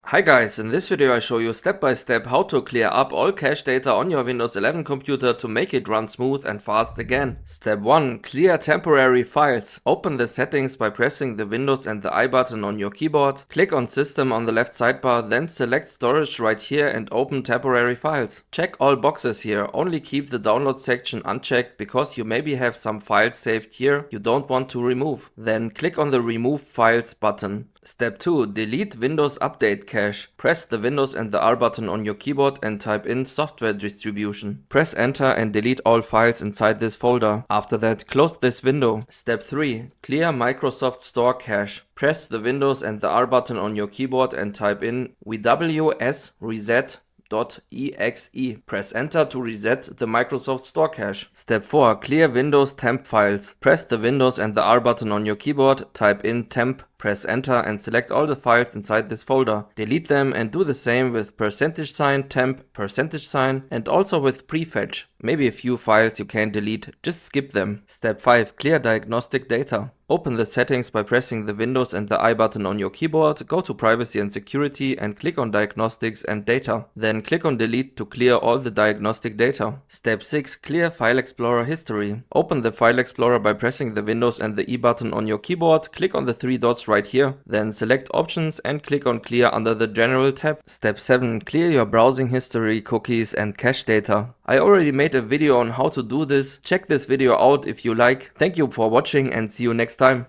Hi guys, in this video I show you step by step how to clear up all cache data on your Windows 11 computer to make it run smooth and fast again. Step 1. Clear temporary files. Open the settings by pressing the Windows and the I button on your keyboard. Click on System on the left sidebar, then select Storage right here and open temporary files. Check all boxes here, only keep the download section unchecked because you maybe have some files saved here you don't want to remove. Then click on the Remove Files button. Step 2. Delete Windows Update cache. Press the Windows and the R button on your keyboard and type in software distribution. Press enter and delete all files inside this folder. After that, close this window. Step 3. Clear Microsoft Store cache. Press the Windows and the R button on your keyboard and type in wws reset.exe. Press enter to reset the Microsoft Store cache. Step 4. Clear Windows temp files. Press the Windows and the R button on your keyboard, type in temp, press enter and select all the files inside this folder. Delete them and do the same with %, temp, %, and also with prefetch. Maybe a few files you can't delete, just skip them. Step 5. Clear diagnostic data. Open the settings by pressing the Windows and the I button on your keyboard, go to Privacy and Security and click on Diagnostics and Data. Then click on Delete to clear all the diagnostic data. Step 6. Clear File Explorer history. Open the File Explorer by pressing the Windows and the E button on your keyboard, click on the three dots right here, then select Options and click on Clear under the General tab. Step 7. Clear your browsing history, cookies and cache data. I already made a video on how to do this. Check this video out if you like. Thank you for watching and see you next time.